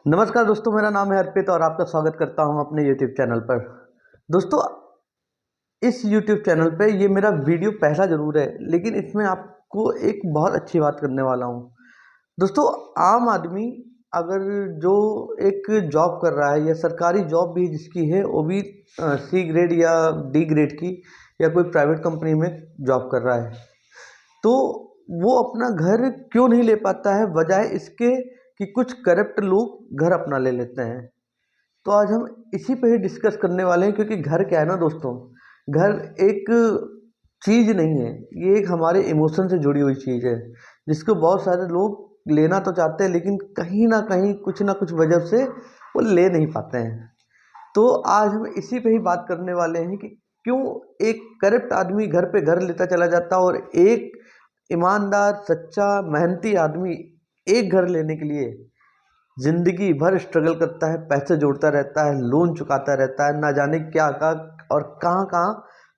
नमस्कार दोस्तों, मेरा नाम है अर्पित और आपका स्वागत करता हूं अपने YouTube चैनल पर। दोस्तों, इस YouTube चैनल पे ये मेरा वीडियो पहला ज़रूर है, लेकिन इसमें आपको एक बहुत अच्छी बात करने वाला हूं। दोस्तों, आम आदमी अगर जो एक जॉब कर रहा है या सरकारी जॉब भी जिसकी है वो भी सी ग्रेड या डी ग्रेड की या कोई प्राइवेट कंपनी में जॉब कर रहा है, तो वो अपना घर क्यों नहीं ले पाता है, बजाय इसके कि कुछ करप्ट लोग घर अपना ले लेते हैं। तो आज हम इसी पे ही डिस्कस करने वाले हैं, क्योंकि घर क्या है ना दोस्तों, घर एक चीज़ नहीं है, ये एक हमारे इमोशन से जुड़ी हुई चीज़ है, जिसको बहुत सारे लोग लेना तो चाहते हैं, लेकिन कहीं ना कहीं कुछ ना कुछ वजह से वो ले नहीं पाते हैं। तो आज हम इसी पे ही बात करने वाले हैं कि क्यों एक करप्ट आदमी घर पे घर लेता चला जाता है और एक ईमानदार सच्चा मेहनती आदमी एक घर लेने के लिए जिंदगी भर स्ट्रगल करता है, पैसे जोड़ता रहता है, लोन चुकाता रहता है, ना जाने क्या क्या और कहाँ कहाँ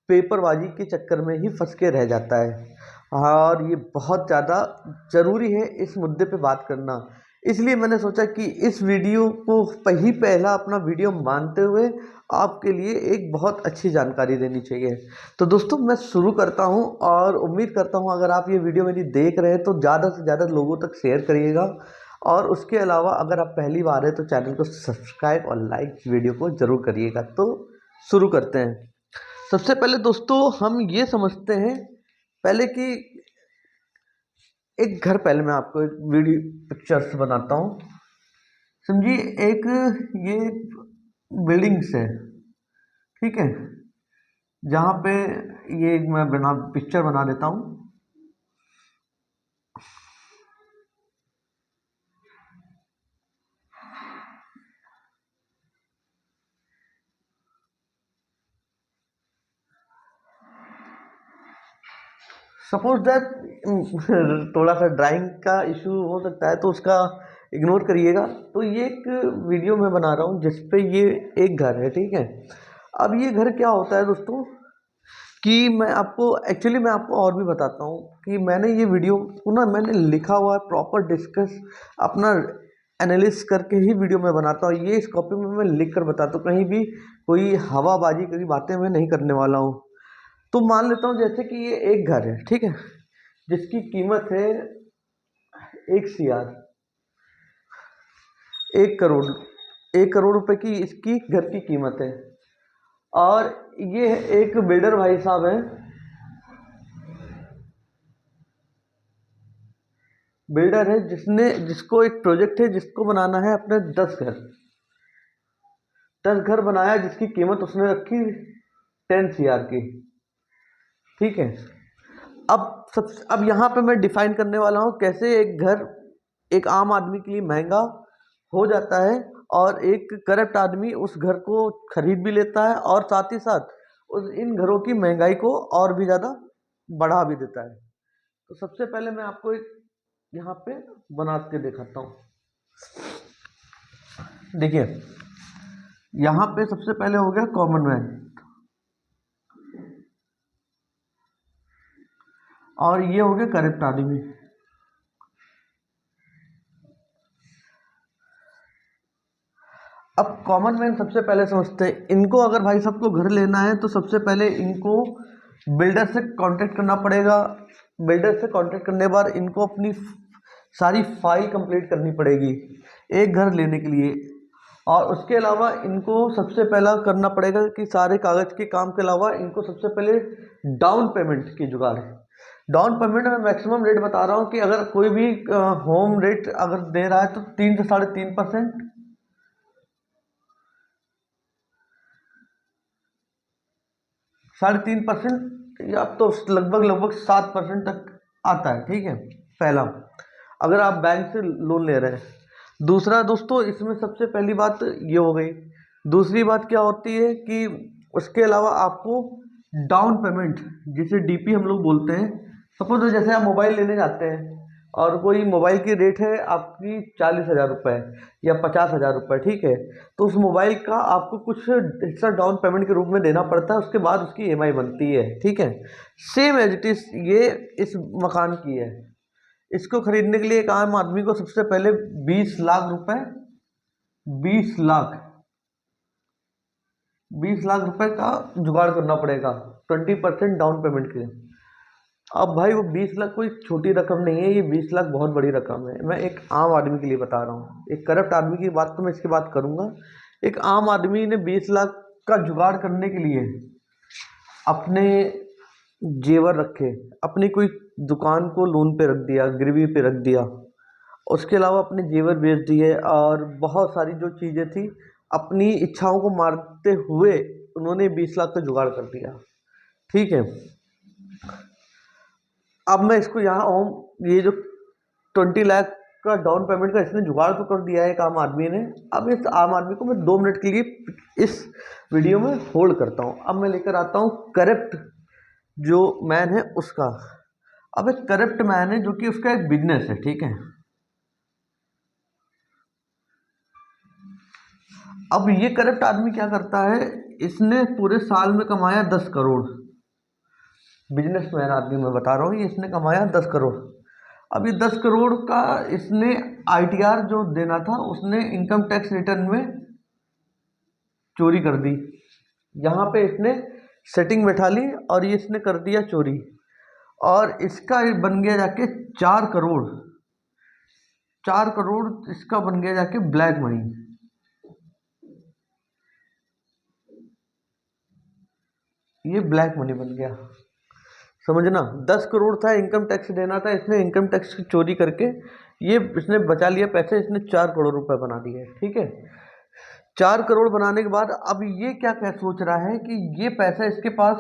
पेपरबाजी के चक्कर में ही फंस के रह जाता है। और ये बहुत ज़्यादा ज़रूरी है इस मुद्दे पे बात करना। इसलिए मैंने सोचा कि इस वीडियो को ही पहला अपना वीडियो मानते हुए आपके लिए एक बहुत अच्छी जानकारी देनी चाहिए। तो दोस्तों, मैं शुरू करता हूं और उम्मीद करता हूं अगर आप ये वीडियो मेरी देख रहे हैं तो ज़्यादा से ज़्यादा लोगों तक शेयर करिएगा, और उसके अलावा अगर आप पहली बार है तो चैनल को सब्सक्राइब और लाइक वीडियो को ज़रूर करिएगा। तो शुरू करते हैं। सबसे पहले दोस्तों हम ये समझते हैं पहले कि एक घर, पहले मैं आपको एक वीडियो पिक्चर्स बनाता हूँ। समझिए, एक ये बिल्डिंग्स है, ठीक है, जहाँ पे ये मैं बना पिक्चर बना देता हूँ। सपोज दैट थोड़ा सा ड्राइंग का इशू हो सकता है, तो उसका इग्नोर करिएगा। तो ये एक वीडियो मैं बना रहा हूँ जिसपे ये एक घर है, ठीक है। अब ये घर क्या होता है दोस्तों कि मैं आपको और भी बताता हूँ कि मैंने ये वीडियो को ना मैंने लिखा हुआ है, प्रॉपर डिस्कस अपना एनालिसिस करके ही वीडियो में बनाता हूँ। ये इस कॉपी में मैं लिख कर बताता हूँ, कहीं भी कोई हवाबाजी की बातें मैं नहीं करने वाला हूँ। तो मान लेता हूँ जैसे कि ये एक घर है, ठीक है, जिसकी कीमत है 1 CR, 1 करोड़, 1 करोड़ रुपए की इसकी घर की कीमत है। और ये एक बिल्डर भाई साहब हैं, बिल्डर है जिसको एक प्रोजेक्ट है, जिसको बनाना है अपने 10 घर, 10 घर बनाया, जिसकी कीमत उसने रखी 10 CR की, ठीक है। अब यहाँ पे मैं डिफाइन करने वाला हूँ कैसे एक घर एक आम आदमी के लिए महंगा हो जाता है, और एक करप्ट आदमी उस घर को खरीद भी लेता है, और साथ ही साथ उस इन घरों की महंगाई को और भी ज़्यादा बढ़ा भी देता है। तो सबसे पहले मैं आपको एक यहाँ पे बना के दिखाता हूँ। देखिए, यहाँ पे सबसे पहले हो गया कॉमन मैन, और ये हो गया करप्ट आदमी। अब कॉमन मैन सबसे पहले समझते हैं, इनको अगर भाई साहब को घर लेना है तो सबसे पहले इनको बिल्डर से कांटेक्ट करना पड़ेगा। बिल्डर से कांटेक्ट करने के बाद इनको अपनी सारी फाइल कंप्लीट करनी पड़ेगी एक घर लेने के लिए। और उसके अलावा इनको सबसे पहला करना पड़ेगा कि सारे कागज के काम के अलावा इनको सबसे पहले डाउन पेमेंट की जुगाड़ है। डाउन पेमेंट में मैक्सिमम रेट बता रहा हूँ कि अगर कोई भी होम रेट अगर दे रहा है तो 3 से 3.5%, 3.5% या अब तो लगभग लगभग 7% तक आता है, ठीक है, पहला, अगर आप बैंक से लोन ले रहे हैं। दूसरा दोस्तों, इसमें सबसे पहली बात ये हो गई। दूसरी बात क्या होती है कि उसके अलावा आपको डाउन पेमेंट, जिसे डीपी हम लोग बोलते हैं। सपोज जैसे आप मोबाइल लेने जाते हैं और कोई मोबाइल की रेट है आपकी 40,000 रुपये या 50,000 रुपये, ठीक है, तो उस मोबाइल का आपको कुछ हिस्सा डाउन पेमेंट के रूप में देना पड़ता है, उसके बाद उसकी ईएमआई बनती है, ठीक है। सेम एज इट इज ये इस मकान की है। इसको खरीदने के लिए एक आम आदमी को सबसे पहले 20 लाख रुपए 20 लाख 20 लाख रुपए का जुगाड़ करना पड़ेगा 20% डाउन पेमेंट के लिए। अब भाई वो 20 लाख कोई छोटी रकम नहीं है, ये 20 लाख बहुत बड़ी रकम है। मैं एक आम आदमी के लिए बता रहा हूँ, एक करप्ट आदमी की बात तो मैं इसके बात करूंगा। एक आम आदमी ने 20 लाख का जुगाड़ करने के लिए अपने जेवर रखे, अपनी कोई दुकान को लोन पे रख दिया, गिरवी पे रख दिया, उसके अलावा अपने जेवर बेच दिए और बहुत सारी जो चीज़ें थी अपनी इच्छाओं को मारते हुए उन्होंने 20 लाख का जुगाड़ कर दिया। ठीक है, अब मैं इसको यहाँ ये जो 20 लाख का डाउन पेमेंट का इसने जुगाड़ तो कर दिया है एक आम आदमी ने। अब इस आम आदमी को मैं 2 मिनट के लिए इस वीडियो में होल्ड करता हूँ। अब मैं लेकर आता हूँ करप्ट जो मैन है उसका। अब एक करप्ट मैन है जो कि उसका एक बिजनेस है, ठीक है। अब ये करप्ट आदमी क्या करता है, इसने पूरे साल में कमाया 10 करोड़। बिजनेसमैन आदमी मैं बता रहा हूँ, ये इसने कमाया 10 करोड़। अब ये 10 करोड़ का इसने ITR जो देना था उसने इनकम टैक्स रिटर्न में चोरी कर दी। यहाँ पे इसने सेटिंग बैठा ली और ये इसने कर दिया चोरी, और इसका ये बन गया जाके 4 करोड़। 4 करोड़ इसका बन गया जाके ब्लैक मनी। ये ब्लैक मनी बन गया, समझना। 10 करोड़ था, इनकम टैक्स देना था, इसने इनकम टैक्स की चोरी करके ये इसने बचा लिया पैसे, इसने 4 करोड़ रुपए बना दिए। ठीक है, 4 करोड़ बनाने के बाद अब ये क्या क्या सोच रहा है कि ये पैसा इसके पास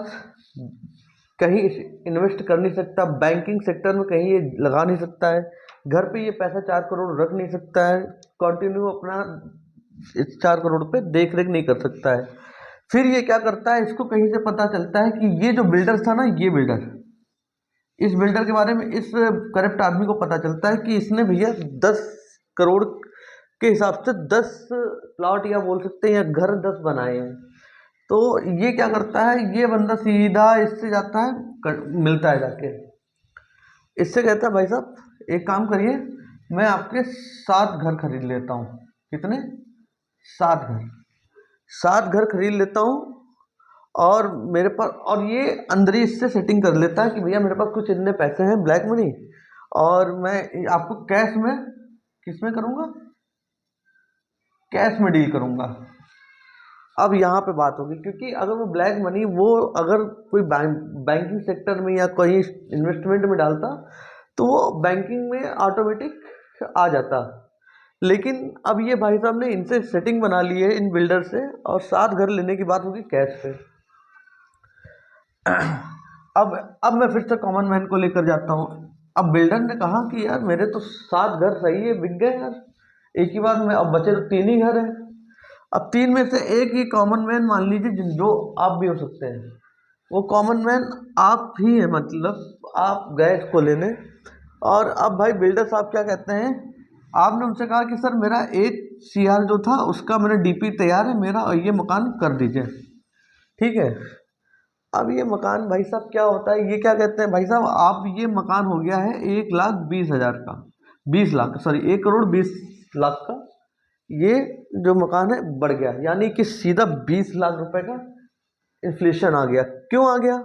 कहीं इन्वेस्ट कर नहीं सकता, बैंकिंग सेक्टर में कहीं ये लगा नहीं सकता है, घर पे ये पैसा 4 करोड़ रख नहीं सकता है, कंटिन्यू अपना इस 4 करोड़ पे देख रेख नहीं कर सकता है। फिर ये क्या करता है, इसको कहीं से पता चलता है कि ये जो बिल्डर था ना, ये बिल्डर, इस बिल्डर के बारे में इस करप्ट आदमी को पता चलता है कि इसने भैया 10 करोड़ के हिसाब से 10 प्लॉट या बोल सकते हैं या घर 10 बनाए हैं। तो ये क्या करता है, ये बंदा सीधा इससे जाता है, मिलता है जाके, इससे कहता है भाई साहब एक काम करिए, मैं आपके 7 घर खरीद लेता हूँ। कितने? 7 घर। 7 घर खरीद लेता हूँ और मेरे पास, और ये अंदर ही इससे सेटिंग कर लेता है कि भैया मेरे पास कुछ इतने पैसे हैं ब्लैक मनी, और मैं आपको कैश में, किस में करूँगा, कैश में डील करूँगा। अब यहाँ पे बात होगी, क्योंकि अगर वो ब्लैक मनी वो अगर कोई बैंकिंग सेक्टर में या कोई इन्वेस्टमेंट में डालता तो वो बैंकिंग में ऑटोमेटिक आ जाता, लेकिन अब ये भाई साहब ने इनसे सेटिंग बना ली है इन बिल्डर से, और 7 घर लेने की बात होगी कैश पे। अब मैं फिर से कॉमन मैन को लेकर जाता हूँ। अब बिल्डर ने कहा कि यार मेरे तो 7 घर सही है, बिक गए यार एक ही बार में, अब बचे तो 3 ही घर हैं। अब 3 में से एक ही कॉमन मैन मान लीजिए जो आप भी हो सकते हैं, वो कॉमन मैन आप ही है, मतलब आप गए इसको लेने, और अब भाई बिल्डर साहब क्या कहते हैं, आपने उनसे कहा कि सर मेरा 1 CR जो था उसका मेरा DP तैयार है मेरा, और ये मकान कर दीजिए। ठीक है, अब ये मकान भाई साहब क्या होता है, ये क्या कहते हैं भाई साहब, आप ये मकान हो गया है 1,20,000 का, 20 लाख, सॉरी 1,20,00,000 का, ये जो मकान है बढ़ गया, यानी कि सीधा 20 लाख रुपए का इन्फ्लेशन आ गया। क्यों आ गया?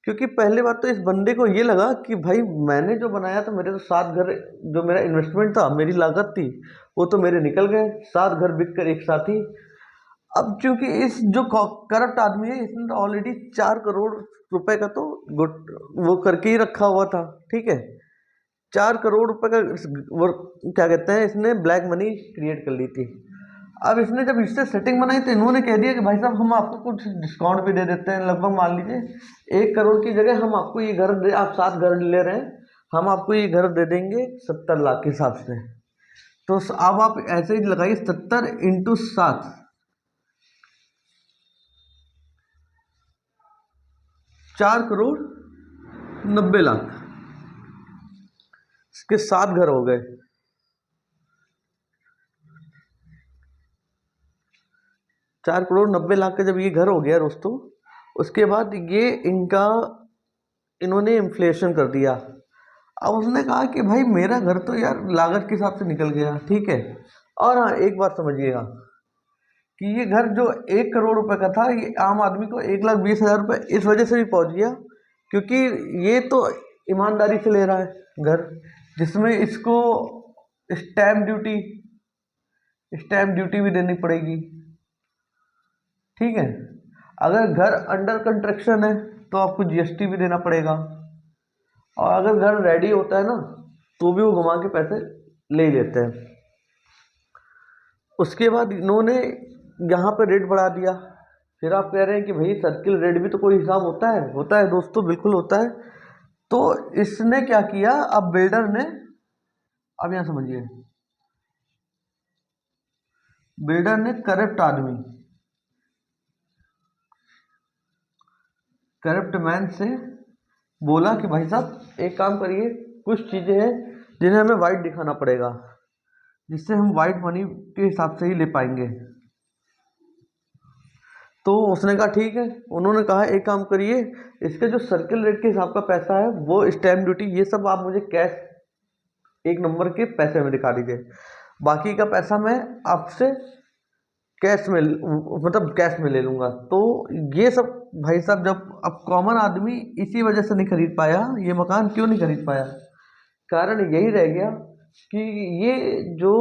क्योंकि पहले बात तो इस बंदे को ये लगा कि भाई मैंने जो बनाया था, मेरे तो 7 घर, जो मेरा इन्वेस्टमेंट था, मेरी लागत थी, वो तो मेरे निकल गए, 7 घर बिक कर एक साथ ही। अब चूंकि इस जो करप्ट आदमी है, इसने तो ऑलरेडी 4 करोड़ रुपए का तो गुट वो करके ही रखा हुआ था। ठीक है, 4 करोड़ रुपए का वो क्या कहते हैं, इसने ब्लैक मनी क्रिएट कर ली थी। अब इसने जब इससे सेटिंग बनाई तो इन्होंने कह दिया कि भाई साहब हम आपको कुछ डिस्काउंट भी दे देते हैं, लगभग मान लीजिए 1 करोड़ की जगह हम आपको ये घर दे, आप 7 घर ले रहे हैं, हम आपको ये घर दे देंगे 70 लाख के हिसाब से। तो अब आप ऐसे ही लगाइए, 70 इंटू 7, 4,90,00,000, इसके 7 घर हो गए। 4,90,00,000 का जब ये घर हो गया दोस्तों, उसके बाद ये इन्होंने इन्फ्लेशन कर दिया। अब उसने कहा कि भाई मेरा घर तो यार लागत के हिसाब से निकल गया, ठीक है, और हाँ, एक बात समझिएगा कि ये घर जो 1 करोड़ रुपए का था, ये आम आदमी को 1,20,000 रुपये इस वजह से भी पहुंच गया क्योंकि ये तो ईमानदारी से ले रहा है घर, जिसमें इसको स्टैम्प ड्यूटी स्टैम्प ड्यूटी भी देनी पड़ेगी। ठीक है, अगर घर अंडर कंस्ट्रक्शन है तो आपको जीएसटी भी देना पड़ेगा, और अगर घर रेडी होता है ना तो भी वो घुमा के पैसे ले लेते हैं। उसके बाद इन्होंने यहाँ पे रेट बढ़ा दिया। फिर आप कह रहे हैं कि भाई सर्किल रेट भी तो कोई हिसाब होता है दोस्तों, बिल्कुल होता है। तो इसने क्या किया, अब बिल्डर ने, अब यहाँ समझिए, बिल्डर ने करप्ट मैन से बोला कि भाई साहब एक काम करिए, कुछ चीज़ें हैं जिन्हें हमें वाइट दिखाना पड़ेगा, जिससे हम वाइट मनी के हिसाब से ही ले पाएंगे। तो उसने कहा ठीक है। उन्होंने कहा एक काम करिए, इसके जो सर्किल रेट के हिसाब का पैसा है, वो स्टैम्प ड्यूटी, ये सब आप मुझे कैश 1 नंबर के पैसे में दिखा दीजिए, बाकी का पैसा मैं आपसे कैश में, मतलब कैश में ले लूँगा। तो ये सब भाई साहब, जब अब कॉमन आदमी इसी वजह से नहीं खरीद पाया, ये मकान क्यों नहीं खरीद पाया, कारण यही रह गया कि ये जो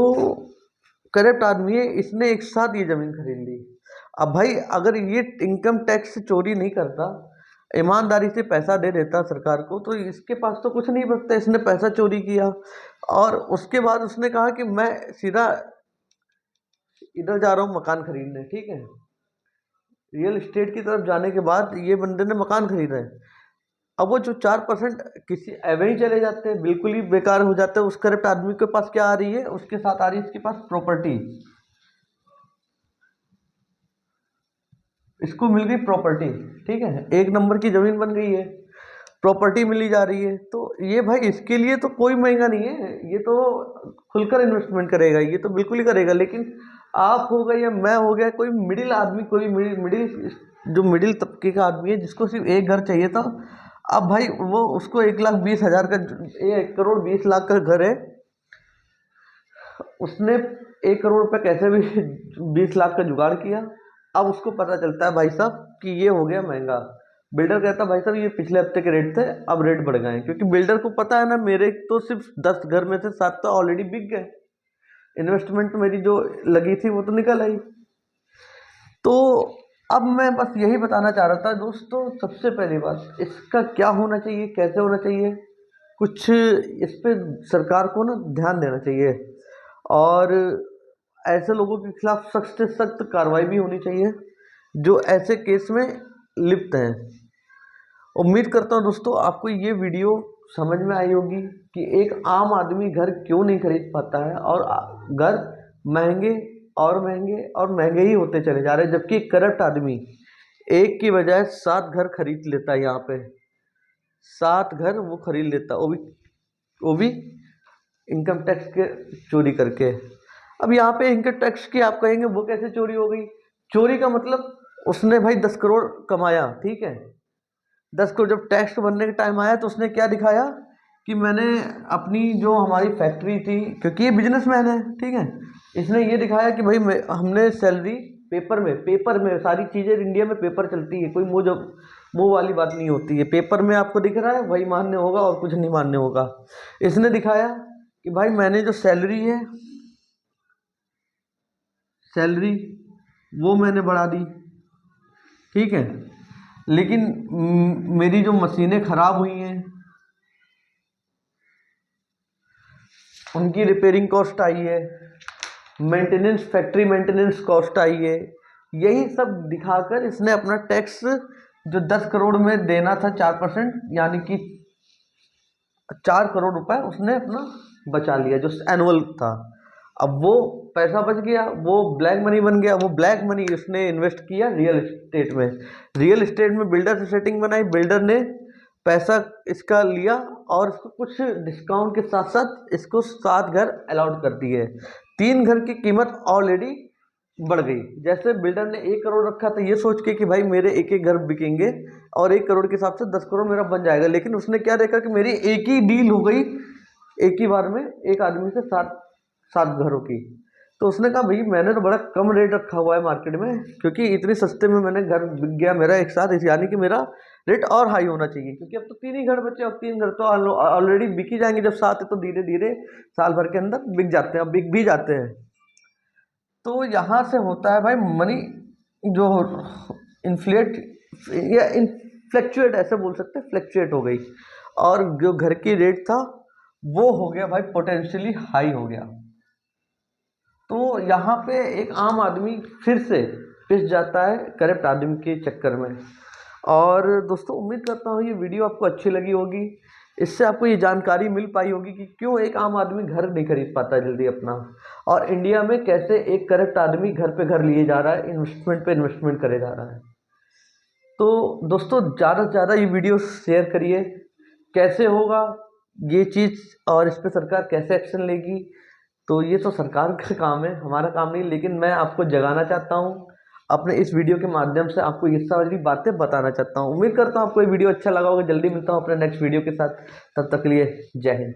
करप्ट आदमी है, इसने एक साथ ये ज़मीन खरीद ली। अब भाई अगर ये इनकम टैक्स चोरी नहीं करता, ईमानदारी से पैसा दे देता सरकार को, तो इसके पास तो कुछ नहीं बचता। इसने पैसा चोरी किया, और उसके बाद उसने कहा कि मैं सीधा इधर जा रहा हूँ मकान खरीदने। ठीक है, रियल एस्टेट की तरफ जाने के बाद ये बंदे ने मकान खरीदा है। अब वो जो 4% किसी एवं ही चले जाते हैं, बिल्कुल ही बेकार हो जाते हैं। उस करप्ट आदमी के पास क्या आ रही है, उसके साथ आ रही है इसके पास प्रॉपर्टी, इसको मिल गई प्रॉपर्टी। ठीक है, 1 नंबर की जमीन बन गई है, प्रॉपर्टी मिली जा रही है। तो ये भाई इसके लिए तो कोई महंगा नहीं है, ये तो खुलकर इन्वेस्टमेंट करेगा, ये तो बिल्कुल ही करेगा। लेकिन आप हो गए या मैं हो गया, कोई मिडिल आदमी, कोई मिडिल जो मिडिल तबके का आदमी है, जिसको सिर्फ एक घर चाहिए था, अब भाई वो उसको 1,20,000 का, 1,20,00,000 का घर है, उसने 1 करोड़ रुपये कैसे भी 20 लाख का जुगाड़ किया। अब उसको पता चलता है भाई साहब कि ये हो गया महंगा। बिल्डर कहता है भाई साहब ये पिछले हफ्ते के रेट थे, अब रेट बढ़ गए हैं, क्योंकि बिल्डर को पता है ना, मेरे तो सिर्फ 10 घर में से 7 तो ऑलरेडी बिक गए, इन्वेस्टमेंट मेरी जो लगी थी वो तो निकल आई। तो अब मैं बस यही बताना चाह रहा था दोस्तों, सबसे पहली बात, इसका क्या होना चाहिए, कैसे होना चाहिए, कुछ इस पे सरकार को ना ध्यान देना चाहिए, और ऐसे लोगों के खिलाफ सख्त से सख्त कार्रवाई भी होनी चाहिए जो ऐसे केस में लिप्त हैं। उम्मीद करता हूँ दोस्तों आपको ये वीडियो समझ में आई होगी कि एक आम आदमी घर क्यों नहीं खरीद पाता है, और घर महंगे और महंगे और महंगे ही होते चले जा रहे हैं, जबकि करप्ट आदमी एक की बजाय 7 घर खरीद लेता है। यहाँ पे 7 घर वो खरीद लेता, वो भी इनकम टैक्स के चोरी करके। अब यहाँ पे इनकम टैक्स की आप कहेंगे वो कैसे चोरी हो गई, चोरी का मतलब उसने भाई 10 करोड़ कमाया। ठीक है, 10 करोड़ जब टैक्स भरने का टाइम आया तो उसने क्या दिखाया कि मैंने अपनी जो हमारी फैक्ट्री थी, क्योंकि ये बिजनेसमैन है, ठीक है, इसने ये दिखाया कि भाई हमने सैलरी पेपर में सारी चीज़ें इंडिया में पेपर चलती है, कोई मुँह वाली बात नहीं होती है। पेपर में आपको दिख रहा है वही मान्य होगा और कुछ नहीं मान्य होगा। इसने दिखाया कि भाई मैंने जो सैलरी वो मैंने बढ़ा दी। ठीक है, लेकिन मेरी जो मशीनें ख़राब हुई हैं उनकी रिपेयरिंग कॉस्ट आई है, फैक्ट्री मेंटेनेंस कॉस्ट आई है। यही सब दिखाकर इसने अपना टैक्स जो 10 करोड़ में देना था 4%, यानी कि 4 करोड़ रुपए उसने अपना बचा लिया जो एनुअल था। अब वो पैसा बच गया, वो ब्लैक मनी बन गया। वो ब्लैक मनी उसने इन्वेस्ट किया रियल एस्टेट में। रियल एस्टेट में बिल्डर से सेटिंग बनाई, बिल्डर ने पैसा इसका लिया और इसको कुछ डिस्काउंट के साथ साथ इसको 7 घर अलाउड कर दिए। 3 घर की कीमत ऑलरेडी बढ़ गई। जैसे बिल्डर ने 1 करोड़ रखा था ये सोच के कि भाई मेरे एक एक घर बिकेंगे और 1 करोड़ के हिसाब से 10 करोड़ मेरा बन जाएगा, लेकिन उसने क्या देखा कि मेरी एक ही डील हो गई, एक ही बार में एक आदमी से 7 घरों की। तो उसने कहा भाई मैंने तो बड़ा कम रेट रखा हुआ है मार्केट में, क्योंकि इतने सस्ते में मैंने घर बिक गया मेरा एक साथ, यानी कि मेरा रेट और हाई होना चाहिए, क्योंकि अब तो 3 ही घर बचे, अब 3 घर तो ऑलरेडी बिक ही जाएंगे, जब 7 है तो धीरे धीरे साल भर के अंदर बिक जाते हैं, अब बिक भी जाते हैं। तो यहाँ से होता है भाई मनी जो इन्फ्लेट या फ्लैक्चुएट, ऐसे बोल सकते हैं, फ्लैक्चुएट हो गई, और जो घर की रेट था वो हो गया भाई पोटेंशियली हाई हो गया। तो यहाँ पे एक आम आदमी फिर से पिस जाता है करप्ट आदमी के चक्कर में। और दोस्तों उम्मीद करता हूँ ये वीडियो आपको अच्छी लगी होगी, इससे आपको ये जानकारी मिल पाई होगी कि क्यों एक आम आदमी घर नहीं खरीद पाता जल्दी अपना, और इंडिया में कैसे एक करप्ट आदमी घर पे घर लिए जा रहा है, इन्वेस्टमेंट पे इन्वेस्टमेंट करे जा रहा है। तो दोस्तों ज़्यादा से ज़्यादा ये वीडियो शेयर करिए, कैसे होगा ये चीज़ और इस पर सरकार कैसे एक्शन लेगी, तो ये तो सरकार का काम है, हमारा काम नहीं, लेकिन मैं आपको जगाना चाहता हूँ अपने इस वीडियो के माध्यम से, आपको ये सारी बातें बताना चाहता हूँ। उम्मीद करता हूँ आपको ये वीडियो अच्छा लगा होगा। जल्दी मिलता हूँ अपने नेक्स्ट वीडियो के साथ, तब तक के लिए जय हिंद।